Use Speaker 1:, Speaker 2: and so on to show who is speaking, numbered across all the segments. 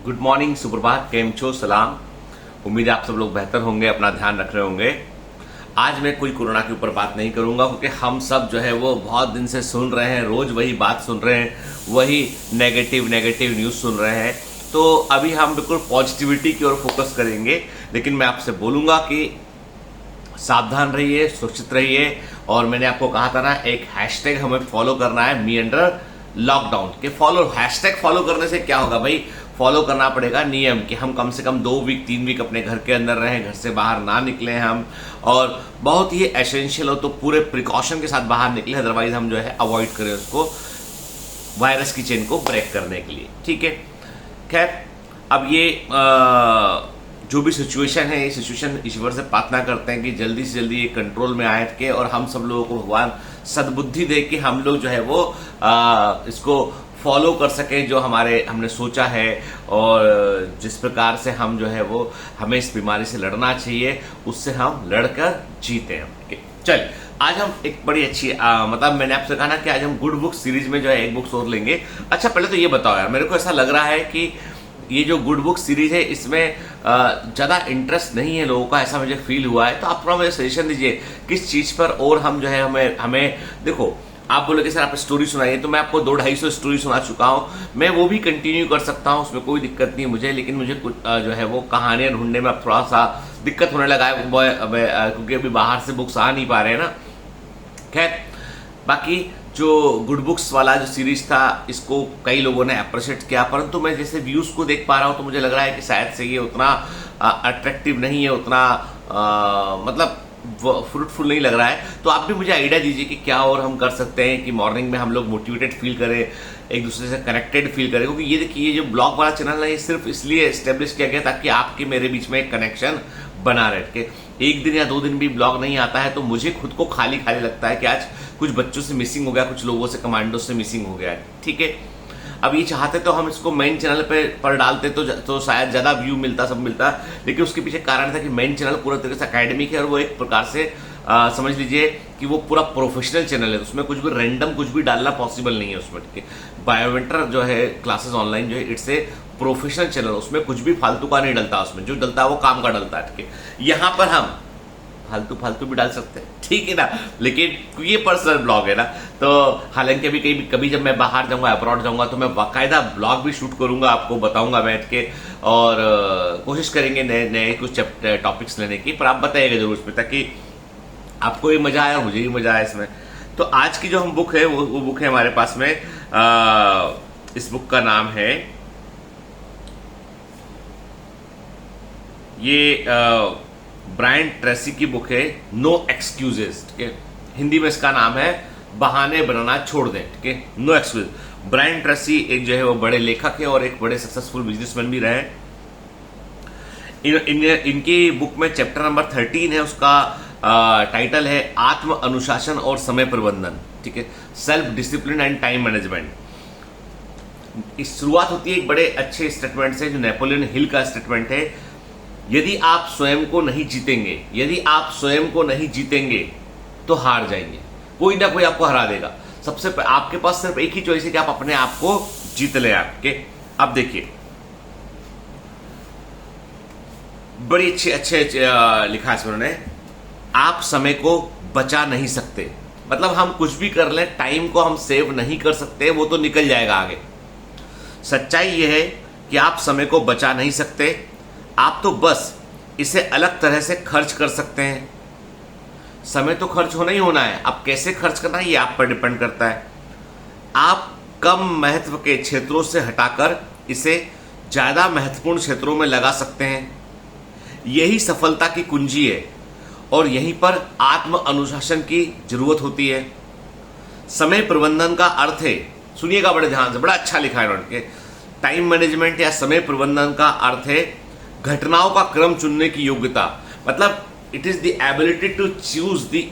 Speaker 1: Good morning, सुप्रभात, केम छो, सलाम। उम्मीद है आप सब लोग बेहतर होंगे, अपना ध्यान रख रहे होंगे। आज मैं कोई कोरोना के ऊपर बात नहीं करूंगा क्योंकि हम सब जो है वो बहुत दिन से सुन रहे हैं, रोज वही बात सुन रहे हैं, वही नेगेटिव न्यूज सुन रहे हैं। तो अभी हम बिल्कुल पॉजिटिविटी की ओर फोकस करेंगे। लेकिन मैं आपसे बोलूंगा कि सावधान रहिए, सुरक्षित रहिए। और मैंने आपको कहा था ना, एक हैशटैग हमें फॉलो करना है, मी अंडर लॉकडाउन के हैशटैग फॉलो करने से क्या होगा भाई, फॉलो करना पड़ेगा नियम कि हम कम से कम 2 वीक 3 वीक अपने घर के अंदर रहें, घर से बाहर ना निकलें हम, और बहुत ही एसेंशियल हो तो पूरे प्रिकॉशन के साथ बाहर निकले, अदरवाइज हम जो है अवॉइड करें उसको, वायरस की चेन को ब्रेक करने के लिए। ठीक है, खैर अब ये जो भी सिचुएशन है, ये सिचुएशन ईश्वर से प्रार्थना करते हैं कि जल्दी से जल्दी ये कंट्रोल में आए के, और हम सब लोगों को भगवान सद्बुद्धि दे कि हम लोग जो है वो इसको फॉलो कर सकें जो हमने सोचा है, और जिस प्रकार से हम जो है वो हमें इस बीमारी से लड़ना चाहिए, उससे हम लड़कर जीते हैं। चल, आज हम एक बड़ी अच्छी मतलब मैंने आपसे कहा ना कि आज हम गुड बुक सीरीज में जो है एक बुक और लेंगे। अच्छा, पहले तो ये बताओ यार, मेरे को ऐसा लग रहा है कि ये जो गुड बुक सीरीज है इसमें ज्यादा इंटरेस्ट नहीं है लोगों का, ऐसा मुझे फील हुआ है। तो आप थोड़ा मुझे सजेशन दीजिए किस चीज पर और हम जो है हमें देखो, आप बोले कि सर आप स्टोरी सुनाइए, तो मैं आपको 200-250 स्टोरी सुना चुका हूं, मैं वो भी कंटिन्यू कर सकता हूं, उसमें कोई दिक्कत नहीं मुझे। लेकिन मुझे कुछ जो है वो कहानियां ढूंढने में अब थोड़ा सा दिक्कत होने लगा है क्योंकि अभी बाहर से बुक्स आ नहीं पा रहे हैं ना। खैर, बाकी जो गुड बुक्स वाला जो सीरीज था, इसको कई लोगों ने अप्रिशिएट किया, परंतु मैं जैसे व्यूज को देख पा रहा हूं तो मुझे लग रहा है कि शायद से ये उतना अट्रैक्टिव नहीं है, उतना मतलब फ्रूटफुल नहीं लग रहा है। तो आप भी मुझे आइडिया दीजिए कि क्या और हम कर सकते हैं कि मॉर्निंग में हम लोग मोटिवेटेड फील करें, एक दूसरे से कनेक्टेड फील करें। क्योंकि ये देखिए, ये जो ब्लॉग वाला चैनल है ये सिर्फ इसलिए एस्टेब्लिश किया गया ताकि आपके मेरे बीच में एक कनेक्शन बना रहे के। एक दिन या 2 दिन भी ब्लॉग नहीं आता है तो मुझे खुद को खाली खाली लगता है कि आज कुछ बच्चों से मिसिंग हो गया, कुछ लोगों से, कमांडो से मिसिंग हो गया है। ठीक है, अब ये चाहते तो हम इसको मेन चैनल पर डालते तो शायद ज्यादा व्यू मिलता, सब मिलता, लेकिन उसके पीछे कारण था कि मेन चैनल पूरा तरीके से एकेडमिक है और वो एक प्रकार से समझ लीजिए कि वो पूरा प्रोफेशनल चैनल है, तो उसमें कुछ भी रैंडम कुछ भी डालना पॉसिबल नहीं है उसमें। ठीक है, बायोमेंटर जो है क्लासेस ऑनलाइन जो है, इट्स ए प्रोफेशनल चैनल, उसमें कुछ भी फालतू का नहीं डलता, उसमें जो डलता है वो काम का डलता है। ठीक है, यहाँ पर हम फालतू भी डाल सकते हैं, ठीक है ना, लेकिन ये पर्सनल ब्लॉग है ना। तो हालांकि अभी कभी जब मैं बाहर जाऊंगा, अब्रॉड जाऊंगा, तो मैं बाकायदा ब्लॉग भी शूट करूंगा, आपको बताऊंगा बैठ के, और कोशिश करेंगे नए नए कुछ टॉपिक्स लेने की। पर आप बताइएगा जरूर इसमें, ताकि आपको भी मजा आए और मुझे भी मजा आए इसमें। तो आज की जो हम बुक है वो बुक है हमारे पास में, इस बुक का नाम है ये ब्रायन ट्रेसी की बुक है, नो एक्सक्यूजेस। ठीक है, हिंदी में इसका नाम है बहाने बनाना छोड़ दें। ठीक है, नो एक्सक्यूज। ब्रायन ट्रेसी एक जो है वो बड़े लेखक है और एक बड़े सक्सेसफुल बिजनेसमैन भी रहे। इनकी बुक में चैप्टर नंबर 13 है, उसका टाइटल है आत्म अनुशासन और समय प्रबंधन। ठीक है, self discipline and time management. इस शुरुआत होती है एक बड़े अच्छे स्टेटमेंट से, जो नेपोलियन हिल का स्टेटमेंट है, यदि आप स्वयं को नहीं जीतेंगे तो हार जाएंगे, कोई ना कोई आपको हरा देगा। सबसे आपके पास सिर्फ एक ही चॉइस है कि आप अपने आप को जीत ले आपके। अब देखिए, बड़ी अच्छे लिखा है उन्होंने, आप समय को बचा नहीं सकते, मतलब हम कुछ भी कर लें, टाइम को हम सेव नहीं कर सकते, वो तो निकल जाएगा आगे। सच्चाई यह है कि आप समय को बचा नहीं सकते, आप तो बस इसे अलग तरह से खर्च कर सकते हैं। समय तो खर्च होना ही होना है, अब कैसे खर्च करना है ये आप पर डिपेंड करता है। आप कम महत्व के क्षेत्रों से हटाकर इसे ज्यादा महत्वपूर्ण क्षेत्रों में लगा सकते हैं। यही सफलता की कुंजी है और यहीं पर आत्म अनुशासन की जरूरत होती है। समय प्रबंधन का अर्थ है, सुनिएगा बड़े ध्यान से, बड़ा अच्छा लिखा है उन्होंने, टाइम मैनेजमेंट या समय प्रबंधन का अर्थ है घटनाओं का क्रम चुनने की योग्यता। मतलब it is the ability to choose the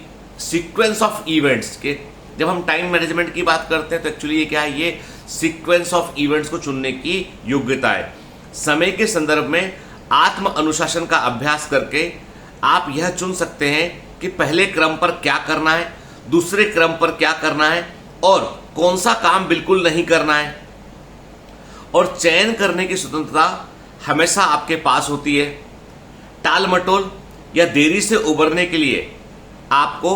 Speaker 1: sequence of events के। जब हम टाइम मैनेजमेंट की बात करते हैं तो एक्चुअली ये क्या है, ये सीक्वेंस ऑफ इवेंट्स को चुनने की योग्यता है। समय के संदर्भ में आत्म अनुशासन का अभ्यास करके आप यह चुन सकते हैं कि पहले क्रम पर क्या करना है, दूसरे क्रम पर क्या करना है और कौन सा काम बिल्कुल नहीं करना है। और चयन करने की स्वतंत्रता हमेशा आपके पास होती है। टाल मटोल या देरी से उबरने के लिए आपको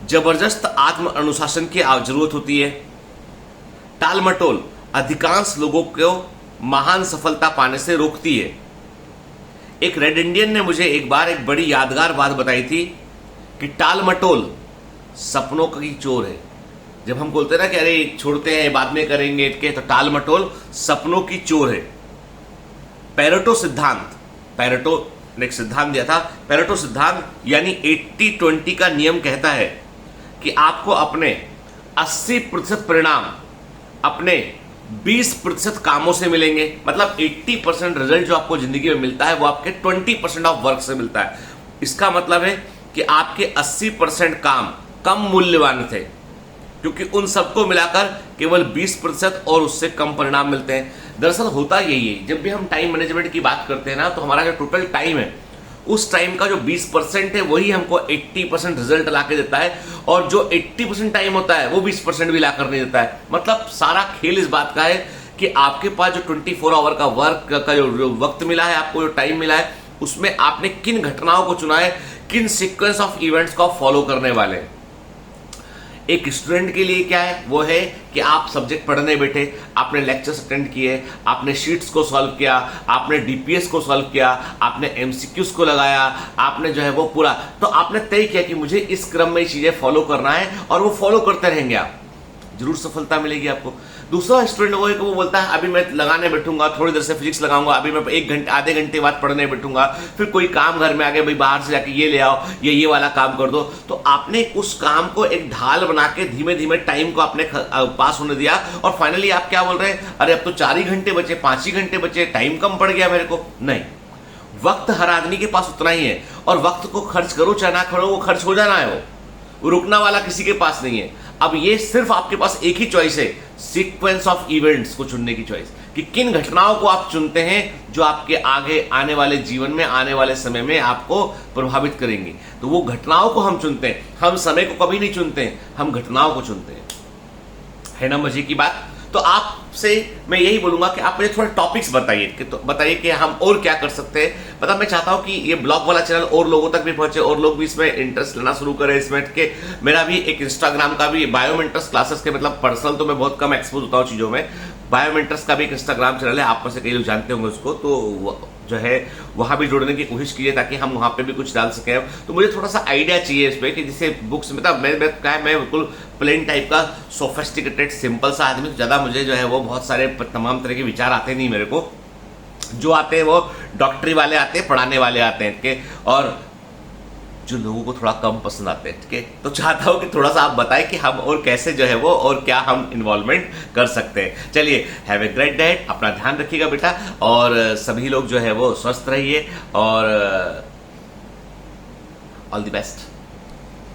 Speaker 1: जबरदस्त आत्म अनुशासन की जरूरत होती है। टाल मटोल अधिकांश लोगों को महान सफलता पाने से रोकती है। एक रेड इंडियन ने मुझे एक बार एक बड़ी यादगार बात बताई थी कि टाल मटोल सपनों की चोर है। जब हम बोलते हैं ना कि अरे छोड़ते हैं बाद में करेंगे के, तो टाल मटोल सपनों की चोर है। पेरेटो सिद्धांत, पेरेटो ने एक सिद्धांत दिया था। पेरेटो सिद्धांत यानी 80-20 का नियम कहता है कि आपको अपने 80% परिणाम अपने 20% कामों से मिलेंगे। मतलब 80% रिजल्ट जो आपको जिंदगी में मिलता है वो आपके 20% ऑफ वर्क से मिलता है। इसका मतलब है कि आपके 80% काम कम मूल्यवान थे, क्योंकि उन सबको मिलाकर केवल 20% और उससे कम परिणाम मिलते हैं। दरअसल होता यही है, जब भी हम टाइम मैनेजमेंट की बात करते हैं ना, तो हमारा जो टोटल टाइम है उस टाइम का जो 20% है वही हमको 80% रिजल्ट ला के देता है, और जो 80% टाइम होता है वो 20% भी ला कर नहीं देता है। मतलब सारा खेल इस बात का है कि आपके पास जो 24 आवर का वर्क का जो वक्त मिला है, आपको जो टाइम मिला है, उसमें आपने किन घटनाओं को चुना है, किन सीक्वेंस ऑफ इवेंट्स को आप फॉलो करने वाले हैं। एक स्टूडेंट के लिए क्या है, वो है कि आप सब्जेक्ट पढ़ने बैठे, आपने लेक्चर्स अटेंड किए, आपने शीट्स को सॉल्व किया, आपने डीपीएस को सॉल्व किया, आपने एमसीक्यूज को लगाया, आपने जो है वो पूरा, तो आपने तय किया कि मुझे इस क्रम में चीजें फॉलो करना है, और वो फॉलो करते रहेंगे आप, जरूर सफलता मिलेगी आपको। दूसरा स्टूडेंट वो है कि वो बोलता है अभी मैं लगाने बैठूंगा, थोड़ी देर से फिजिक्स लगाऊंगा, अभी मैं 1 घंटे आधे घंटे बाद पढ़ने बैठूंगा, फिर कोई काम घर में आ गया, भाई बाहर से जाके ये ले आओ, ये वाला काम कर दो। तो आपने उस काम को एक ढाल बना के धीमे धीमे टाइम को आपने पास होने दिया, और फाइनली आप क्या बोल रहे हैं, अरे अब तो 4 ही घंटे बचे, 5 ही घंटे बचे, टाइम कम पड़ गया मेरे को। नहीं, वक्त हर आदमी के पास उतना ही है, और वक्त को खर्च करो चाहे ना करो, वो खर्च हो जाना है, वो रुकना वाला किसी के पास नहीं है। अब ये सिर्फ आपके पास एक ही चॉइस है, सीक्वेंस ऑफ इवेंट्स को चुनने की चॉइस, कि किन घटनाओं को आप चुनते हैं जो आपके आगे आने वाले जीवन में, आने वाले समय में आपको प्रभावित करेंगी। तो वो घटनाओं को हम चुनते हैं, हम समय को कभी नहीं चुनते हैं, हम घटनाओं को चुनते हैं। है ना मजे की बात। तो आपसे मैं यही बोलूंगा कि आप मुझे थोड़े टॉपिक्स बताइए कि बताइए कि हम और क्या कर सकते हैं। मतलब मैं चाहता हूं कि ये ब्लॉग वाला चैनल और लोगों तक भी पहुंचे, और लोग भी इसमें इंटरेस्ट लेना शुरू करें इसमें के। मेरा भी एक इंस्टाग्राम का भी बायोमेंटर्स क्लासेस के, मतलब पर्सनल तो मैं बहुत कम एक्सपोज होता हूँ चीजों में, बायोमेंटर्स का भी एक इंस्टाग्राम चैनल है, आप में से कई लोग जानते होंगे उसको, तो जो है वहां भी जुड़ने की कोशिश कीजिए ताकि हम वहां पे भी कुछ डाल सकें। तो मुझे थोड़ा सा आइडिया चाहिए इस पे कि जिसे बुक्स मतलब मैं बिल्कुल प्लेन टाइप का सोफिस्टिकेटेड सिंपल सा आदमी, तो ज्यादा मुझे जो है वो बहुत सारे तमाम तरह के विचार आते नहीं मेरे को। जो आते हैं वो डॉक्टरी वाले आते हैं, पढ़ाने वाले आते हैं, ठीक है, और जो लोगों को थोड़ा कम पसंद आते हैं, ठीक है। तो चाहता हूं कि थोड़ा सा आप बताएं कि हम और कैसे जो है वो और क्या हम इन्वॉल्वमेंट कर सकते हैं। चलिए, हैव ए ग्रेट डे, अपना ध्यान रखिएगा बेटा, और सभी लोग जो है वो स्वस्थ रहिए, और ऑल द बेस्ट।